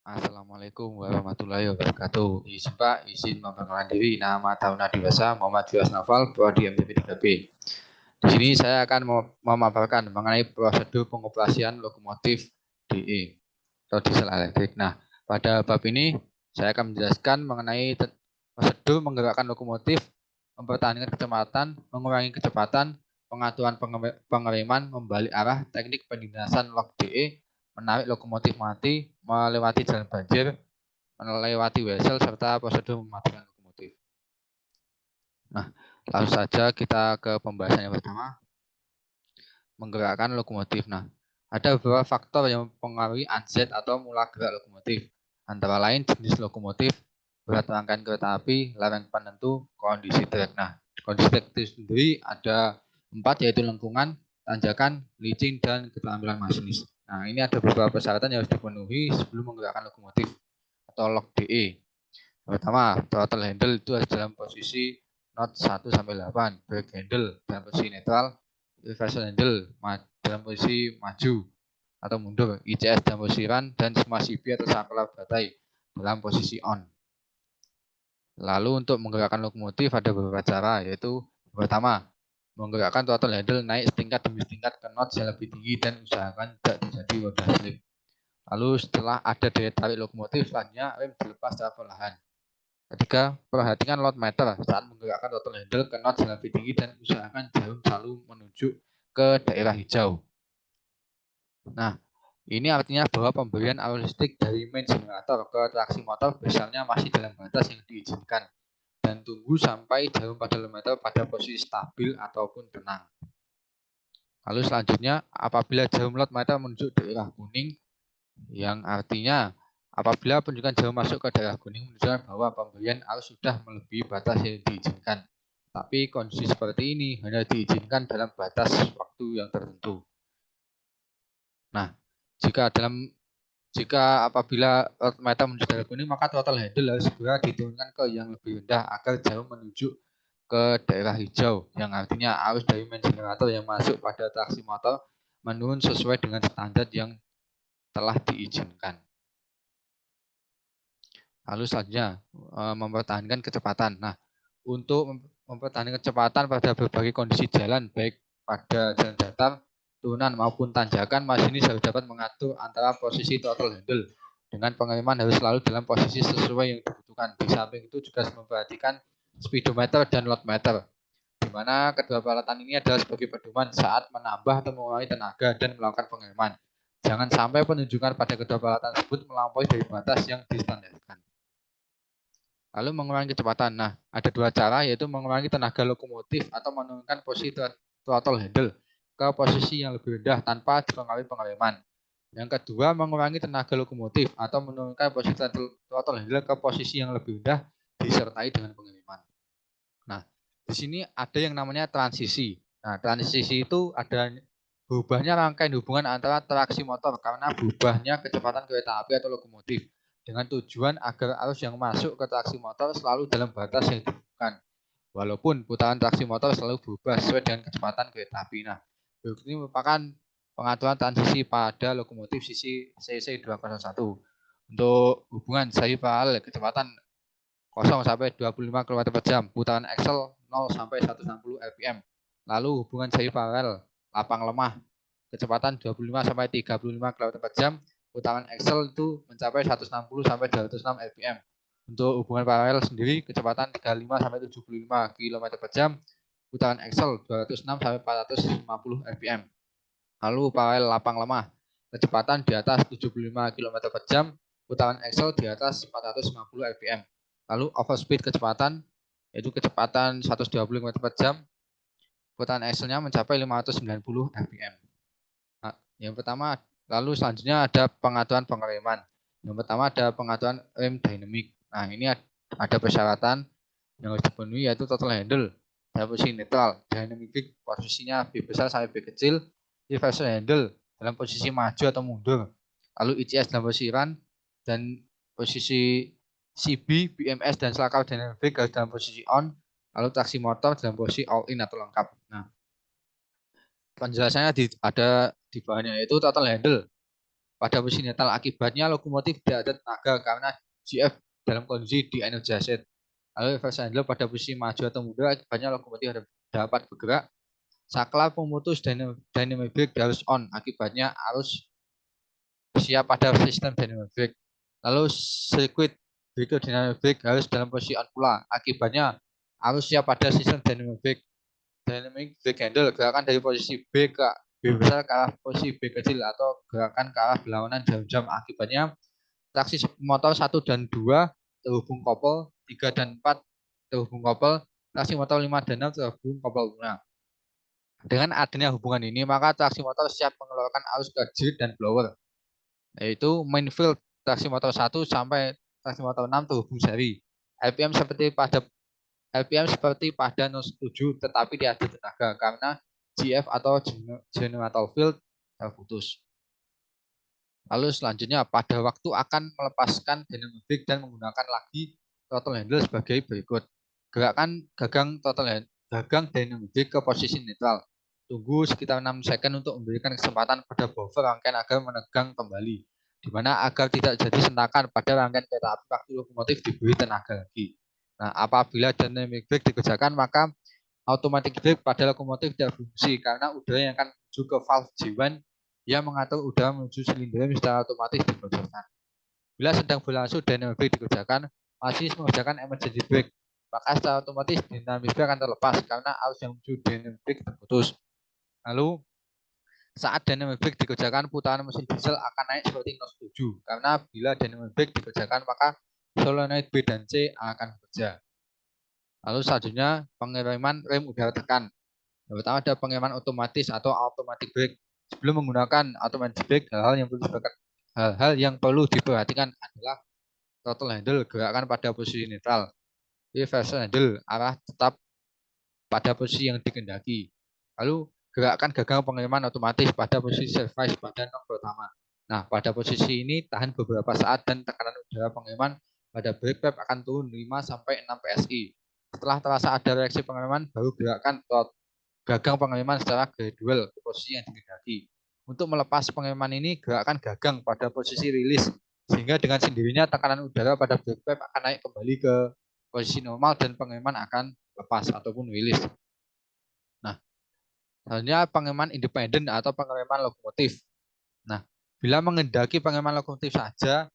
Assalamualaikum warahmatullahi wabarakatuh. Izin Pak, izin memperkenalkan diri. Nama Taruna Dewasa Muhammad Firas Naufal, Prodi MTP 3B. Di sini saya akan memaparkan mengenai prosedur pengoperasian lokomotif DE atau diesel elektrik. Nah, pada bab ini saya akan menjelaskan mengenai prosedur menggerakkan lokomotif, mempertahankan kecepatan, mengurangi kecepatan, pengaturan pengereman, membalik arah, teknik pendinasan lok DE, menarik lokomotif mati, melewati jalan banjir, melewati wesel, serta prosedur mematikan lokomotif. Nah, langsung saja kita ke pembahasan yang pertama, menggerakkan lokomotif. Nah, ada beberapa faktor yang mempengaruhi onset atau mula gerak lokomotif. Antara lain jenis lokomotif, berat rangkaian kereta api, lereng penentu, kondisi trek. Nah, kondisi trek itu sendiri ada 4, yaitu lengkungan, tanjakan, licin, dan keterampilan masinis. Nah, ini ada beberapa persyaratan yang harus dipenuhi sebelum menggerakkan lokomotif atau lok DE. Yang pertama, throttle handle itu harus dalam posisi knot 1 sampai 8, brake handle dalam posisi netral, reversal handle dalam posisi maju atau mundur, ICS dalam posisi run, dan semua CB atau saklar baterai dalam posisi on. Lalu untuk menggerakkan lokomotif ada beberapa cara, yaitu pertama, menggerakkan throttle handle naik setingkat demi setingkat ke knot yang lebih tinggi dan usahakan tidak terjadi wadah slip. Lalu setelah ada daya tarik lokomotif, selanjutnya rem dilepas secara perlahan. Ketiga, perhatikan load meter saat menggerakkan throttle handle ke knot yang lebih tinggi dan usahakan jarum selalu menunjuk ke daerah hijau. Nah, ini artinya bahwa pemberian arus listrik dari main generator ke traksi motor misalnya masih dalam batas yang diizinkan, dan tunggu sampai jarum pedometer pada posisi stabil ataupun tenang. Lalu selanjutnya, apabila jarum load meter menunjuk daerah kuning, yang artinya apabila penunjukan jarum masuk ke daerah kuning menunjukkan bahwa pemberian arus sudah melebihi batas yang diizinkan. Tapi kondisi seperti ini hanya diizinkan dalam batas waktu yang tertentu. Nah, jika apabila meter menuju daerah kuning, maka throttle handle harus segera diturunkan ke yang lebih rendah agar jarum menunjuk ke daerah hijau, yang artinya arus dari main generator yang masuk pada traksi motor menurun sesuai dengan standar yang telah diizinkan. Lalu selanjutnya mempertahankan kecepatan. Nah, untuk mempertahankan kecepatan pada berbagai kondisi jalan, baik pada jalan datar, turunan maupun tanjakan, masinis harus dapat mengatur antara posisi throttle handle dengan pengereman harus selalu dalam posisi sesuai yang dibutuhkan. Di samping itu juga harus memperhatikan speedometer dan load meter, di mana kedua peralatan ini adalah sebagai pedoman saat menambah atau mengurangi tenaga dan melakukan pengereman. Jangan sampai penunjukan pada kedua peralatan tersebut melampaui dari batas yang distandarkan. Lalu mengurangi kecepatan. Nah, ada dua cara, yaitu mengurangi tenaga lokomotif atau menurunkan posisi throttle handle ke posisi yang lebih rendah tanpa dipengaruhi pengereman. Yang kedua, mengurangi tenaga lokomotif atau menurunkan posisi throttle handle ke posisi yang lebih rendah disertai dengan pengereman. Nah, di sini ada yang namanya transisi. Nah, transisi itu ada berubahnya rangkaian hubungan antara traksi motor karena berubahnya kecepatan kereta api atau lokomotif, dengan tujuan agar arus yang masuk ke traksi motor selalu dalam batas yang ditentukan, walaupun putaran traksi motor selalu berubah sesuai dengan kecepatan kereta api. Nah, berikut ini merupakan pengaturan transisi pada lokomotif sisi CC201. Untuk hubungan seri paralel kecepatan 0 sampai 25 km per jam, putaran aksel 0 sampai 160 rpm. Lalu hubungan seri paralel lapang lemah kecepatan 25 sampai 35 km per jam, putaran aksel itu mencapai 160 sampai 206 rpm. Untuk hubungan paralel sendiri kecepatan 35 sampai 75 km per jam, putaran aksel 206 sampai 450 rpm. Lalu paralel lapang lemah kecepatan di atas 75 km per jam, putaran aksel di atas 450 rpm. Lalu overspeed kecepatan, yaitu kecepatan 120 km per jam, putaran akselnya mencapai 590 rpm. Nah, yang pertama, lalu selanjutnya ada pengaturan pengereman. Yang pertama ada pengaturan rem dynamic. Nah, ini ada persyaratan yang harus dipenuhi, yaitu throttle handle dalam posisi netral, dynamic posisinya B besar sampai B kecil, reversal handle dalam posisi maju atau mundur, lalu ICS dalam posisi run, dan posisi CB, BMS, dan selakar dynamic harus dalam posisi on, lalu traksi motor dalam posisi all in atau lengkap. Nah, penjelasannya ada di bawahnya, yaitu throttle handle. pada posisi netral. Akibatnya lokomotif tidak ada tenaga karena GF dalam kondisi di-energized. Lalu reverse handle pada posisi maju atau mundur, akibatnya lokomotif dapat bergerak. Saklar pemutus dynamic brake harus on, akibatnya harus siap pada sistem dynamic brake. Lalu sirkuit breaker dynamic brake harus dalam posisi on pula, akibatnya harus siap pada sistem dynamic brake. Dynamic brake handle gerakan dari posisi B ke B besar ke arah posisi B kecil atau gerakan ke arah berlawanan jam-jam, akibatnya traksi motor 1 dan 2 terhubung kopel, 3 dan 4 terhubung kopel, traksi motor 5 dan 6 terhubung kopel lunak. Dengan adanya hubungan ini, maka traksi motor siap mengeluarkan arus ke jet dan blower, yaitu main field traksi motor 1 sampai traksi motor 6 terhubung seri. LPM seperti pada 07, tetapi tidak ada tenaga karena GF atau generator field terputus. Lalu selanjutnya, pada waktu akan melepaskan dynamic brake dan menggunakan lagi throttle handle sebagai berikut. Gerakan gagang dynamic brake ke posisi netral. Tunggu sekitar 6 second untuk memberikan kesempatan pada buffer rangkaian agar menegang kembali, di mana agar tidak jadi sentakan pada rangkaian kereta api waktu lokomotif diberi tenaga lagi. Nah, apabila dynamic brake dikerjakan, maka automatic brake pada lokomotif tidak berfungsi karena udara yang akan menuju ke valve J1 yang mengatur udara menuju silinder secara otomatis dibocorkan. Bila sedang berlangsung dynamic brake dikerjakan, masinis mengerjakan emergency brake, maka secara otomatis dynamic brake akan terlepas karena arus yang menuju dynamic brake terputus. Lalu saat dynamic brake dikerjakan, putaran mesin diesel akan naik seperti NOS 7 karena bila dynamic brake dikerjakan, maka solenoid B dan C akan bekerja. Lalu selanjutnya pengereman rem udara tekan. Yang pertama ada pengereman otomatis atau automatic brake. Sebelum menggunakan automatic brake, hal-hal yang perlu diperhatikan adalah throttle handle gerakan pada posisi netral, reverse handle arah tetap pada posisi yang dikehendaki. Lalu gerakan gagang pengereman otomatis pada posisi service pada nok pertama. Nah, pada posisi ini tahan beberapa saat dan tekanan udara pengereman pada brake pad akan turun 5-6 PSI. Setelah terasa ada reaksi pengereman, baru gerakan gagang pengereman secara gradual ke posisi yang dikehendaki. Untuk melepas pengereman ini, gerakan gagang pada posisi rilis, sehingga dengan sendirinya tekanan udara pada brake pad akan naik kembali ke posisi normal dan pengereman akan lepas ataupun rilis. Nah, selanjutnya pengereman independen atau pengereman lokomotif. Nah, bila mengendaki pengereman lokomotif saja,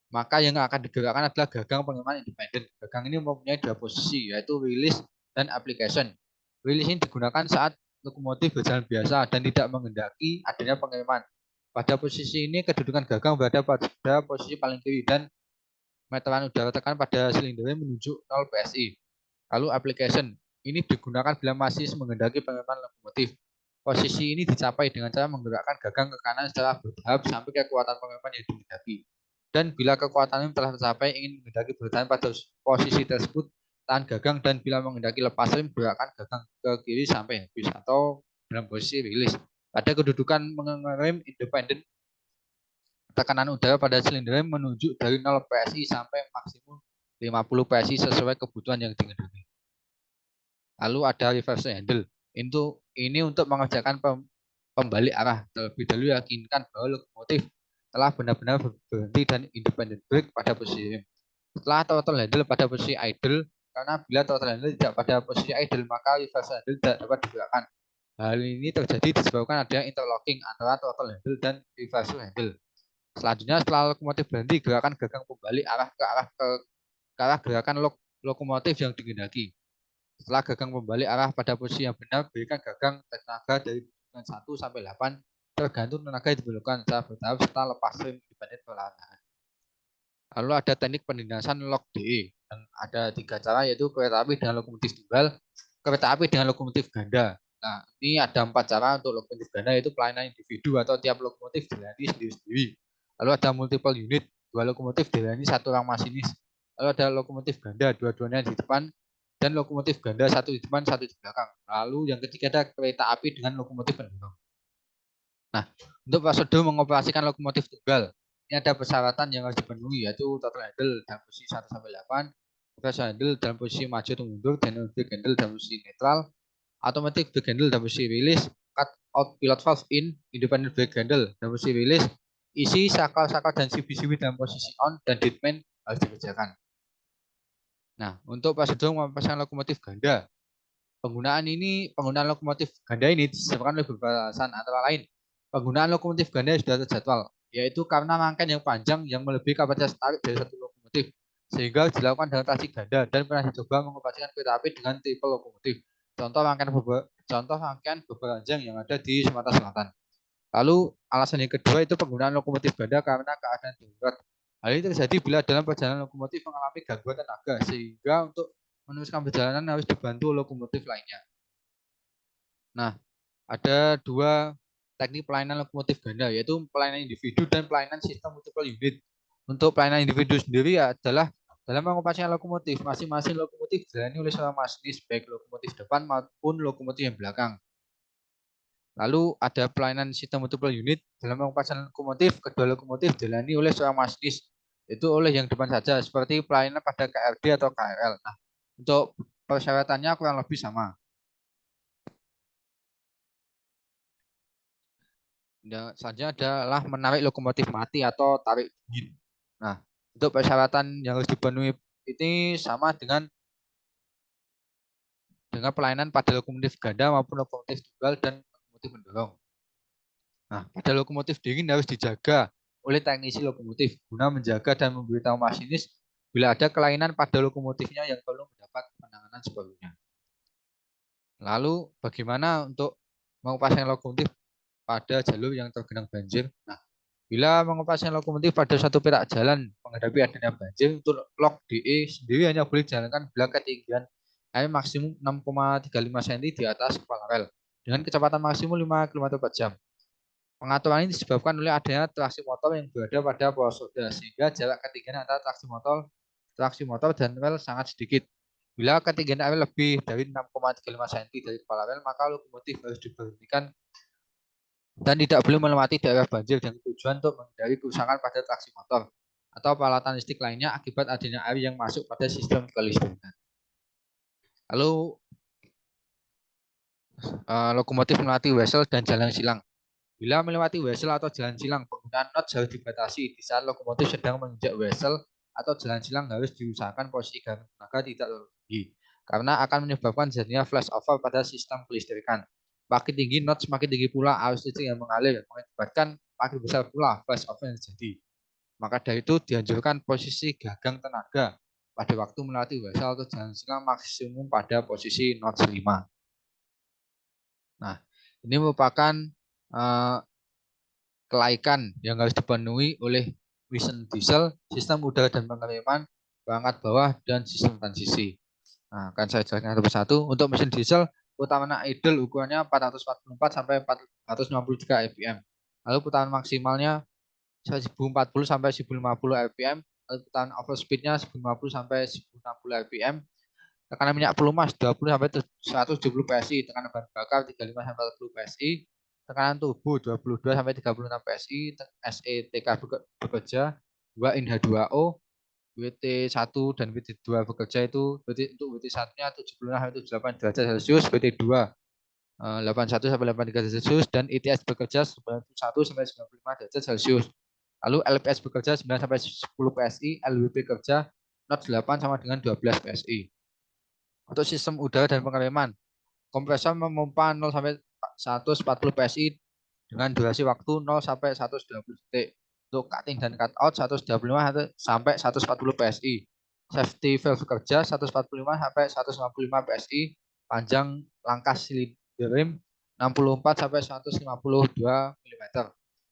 maka yang akan digerakkan adalah gagang pengereman independen. Gagang ini mempunyai dua posisi, yaitu release dan application. Release ini digunakan saat lokomotif berjalan biasa dan tidak mengendaki adanya pengereman. Pada posisi ini, kedudukan gagang berada pada posisi paling kiri dan meteran udara tekan pada silindernya menunjuk 0 PSI. Lalu application ini digunakan bila masih mengendaki pengereman lokomotif. Posisi ini dicapai dengan cara menggerakkan gagang ke kanan secara bertahap sampai kekuatan pengereman yang dikehendaki. Dan bila kekuatan ini telah tercapai, ingin mengendaki bertahan pada posisi tersebut, tahan gagang, dan bila mengendaki lepas rem, gerakkan gagang ke kiri sampai habis atau dalam posisi rilis. Pada kedudukan mengerem independen, tekanan udara pada silinder menunjuk dari 0 PSI sampai maksimum 50 PSI sesuai kebutuhan yang dikehendaki. Lalu ada reverse handle. Ini untuk mengerjakan pembalik arah. Terlebih dahulu yakinkan bahwa lokomotif telah benar-benar berhenti dan independent brake pada posisi rem. Setelah throttle handle pada posisi idle, karena bila throttle handle tidak pada posisi idle, maka reverse handle tidak dapat digerakkan. Hal ini terjadi disebabkan adanya interlocking antara throttle handle dan reverse handle. Selanjutnya, setelah lokomotif berhenti, gerakan gagang pembalik arah ke arah gerakan lokomotif yang dikehendaki. Setelah gagang pembalik arah pada posisi yang benar, berikan gagang tenaga dari 1 sampai 8 tergantung tenaga yang diperlukan secara bertahap setelah lepas rem independen perlahan. Lalu ada teknik pendinasan lock DE. Dan ada 3 cara, yaitu kereta api dengan lokomotif tunggal, kereta api dengan lokomotif ganda. Nah, ini ada 4 cara untuk lokomotif ganda, yaitu pelayanan individu atau tiap lokomotif dilayani sendiri-sendiri. Lalu ada multiple unit, 2 lokomotif dilayani 1 orang masinis. Lalu ada lokomotif ganda, dua-duanya di depan, dan lokomotif ganda 1 di depan, 1 di belakang. Lalu yang ketiga ada kereta api dengan lokomotif pendorong. Nah, untuk prosedur mengoperasikan lokomotif tunggal, ini ada persyaratan yang harus dipenuhi, yaitu throttle handle dalam posisi 1 sampai 8, reverse handle dalam posisi maju atau mundur, dynamic brake handle dalam posisi netral, automatic brake handle dalam posisi release, cut out pilot valve in, independent brake handle dalam posisi release, isi saklar-saklar dan CB-CB dalam posisi on dan deadman harus dikerjakan. Nah, untuk prosedur memasang lokomotif ganda, penggunaan lokomotif ganda ini disebabkan oleh beberapa alasan, antara lain penggunaan lokomotif ganda yang sudah terjadwal, yaitu karena rangkaian yang panjang yang melebihi kapasitas tarik dari satu lokomotif, sehingga dilakukan dengan traksi ganda dan pernah dicoba mengoperasikan kereta api dengan triple lokomotif. Contoh rangkaian beberanjang yang ada di Sumatera Selatan. Lalu alasan yang kedua itu penggunaan lokomotif ganda karena keadaan darurat. Hal ini terjadi bila dalam perjalanan lokomotif mengalami gangguan tenaga, sehingga untuk meneruskan perjalanan harus dibantu lokomotif lainnya. Nah, ada dua teknik pelayanan lokomotif ganda, yaitu pelayanan individu dan pelayanan sistem multiple unit. Untuk pelayanan individu sendiri adalah dalam mengoperasikan lokomotif, masing-masing lokomotif dilayani oleh seorang masinis, baik lokomotif depan maupun lokomotif yang belakang. Lalu ada pelayanan sistem multiple unit. Dalam mengoperasikan lokomotif, kedua lokomotif dilayani oleh seorang masinis, itu oleh yang depan saja, seperti pelayanan pada KRD atau KRL. Nah, untuk persyaratannya kurang lebih sama. Selanjutnya adalah menarik lokomotif mati atau tarik dingin. Nah, untuk persyaratan yang harus dipenuhi ini sama dengan pelayanan pada lokomotif ganda maupun lokomotif tunggal dan lokomotif mendorong. Nah, pada lokomotif dingin harus dijaga oleh teknisi lokomotif guna menjaga dan memberitahu masinis bila ada kelainan pada lokomotifnya yang perlu mendapat penanganan sepenuhnya. Lalu bagaimana untuk mengoperasikan lokomotif pada jalur yang tergenang banjir? Nah, bila mengoperasikan lokomotif pada satu petak jalan menghadapi adanya banjir, untuk lok DE sendiri hanya boleh dijalankan bila ketinggian air maksimum 6,35 cm di atas kepala rel dengan kecepatan maksimum 5 km per jam. Pengaturan ini disebabkan oleh adanya traksi motor yang berada pada poros roda, sehingga jarak ketinggian antara traksi motor dan rel sangat sedikit. Bila ketinggian rel lebih dari 6,35 cm dari kepala rel, maka lokomotif harus diberhentikan dan tidak boleh melewati daerah banjir dengan tujuan untuk menghindari kerusakan pada traksi motor atau peralatan listrik lainnya akibat adanya air yang masuk pada sistem kelistrikan. Lalu lokomotif melewati wesel dan jalan silang. Bila melewati wesel atau jalan silang, penggunaan notch harus dibatasi. Di saat lokomotif sedang menginjak wesel atau jalan silang harus diusahakan posisi garis tenaga tidak terlalu tinggi, karena akan menyebabkan jadinya flashover pada sistem kelistrikan. Makin tinggi notch, makin tinggi pula arus listrik yang mengalir, mengakibatkan makin besar pula flashover yang terjadi. Maka dari itu dianjurkan posisi gagang tenaga pada waktu melewati wesel atau jalan silang maksimum pada posisi notch 5. Nah, ini merupakan kelaikan yang harus dipenuhi oleh mesin diesel, sistem udara dan pengereman, perangkat bawah, dan sistem transisi. Nah, akan saya jelaskan satu persatu. Untuk mesin diesel, utamanya idle ukurannya 444 sampai 453 rpm. Lalu putaran maksimalnya 1040 sampai 1050 rpm. Lalu putaran overspeednya 1050 sampai 1060 rpm. Tekanan minyak pelumas 20 sampai 170 PSI, tekanan bahan bakar 35 sampai 40 PSI, tekanan turbo 22 sampai 36 PSI, SETK bekerja, 2 INH2O, WT1 dan WT2 bekerja itu untuk WT1-nya 76 sampai 78 derajat Celcius, WT2 81 sampai 83 derajat Celcius, dan ITS bekerja 91 sampai 95 derajat Celcius. Lalu LPS bekerja 9 sampai 10 PSI, LWP kerja 08 sama dengan 12 PSI. Untuk sistem udara dan pengereman, kompresor memompa 0 sampai 140 PSI dengan durasi waktu 0 sampai 120 detik. Untuk cutting dan cut out 125 sampai 140 PSI. Safety valve kerja 145 sampai 155 PSI. Panjang langkas silinder rim 64 sampai 152 mm.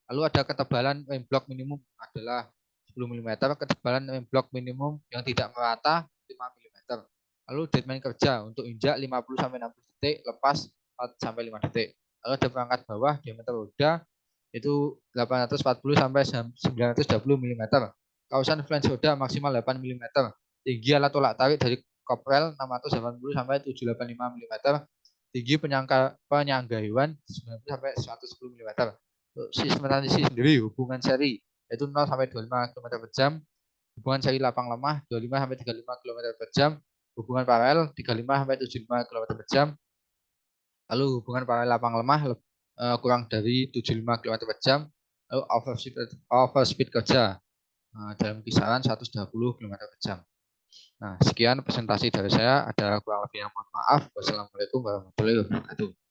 Lalu ada ketebalan rem block minimum adalah 10 mm, ketebalan rem block minimum yang tidak merata 5 mm. Lalu deadman kerja untuk injak 50 sampai 60 detik, lepas 4 sampai 5 detik. Lalu ada perangkat bawah diameter roda itu 840 sampai 920 mm. Kausan flange roda maksimal 8 mm. Tinggi alat tolak tarik dari koprel 680 sampai 785 mm. Tinggi penyangga hewan 90 sampai 110 mm. Untuk sistem transisi sendiri hubungan seri yaitu 0 sampai 25 km per jam, hubungan seri lapang lemah 25 sampai 35 km per jam, hubungan paralel 35 sampai 75 km per jam. Lalu hubungan paralel lapang lemah kurang dari 75 km per jam. Lalu overspeed kerja dalam kisaran 120 km per jam. Nah, sekian presentasi dari saya. Ada kurang lebihnya mohon maaf. Wassalamualaikum warahmatullahi wabarakatuh.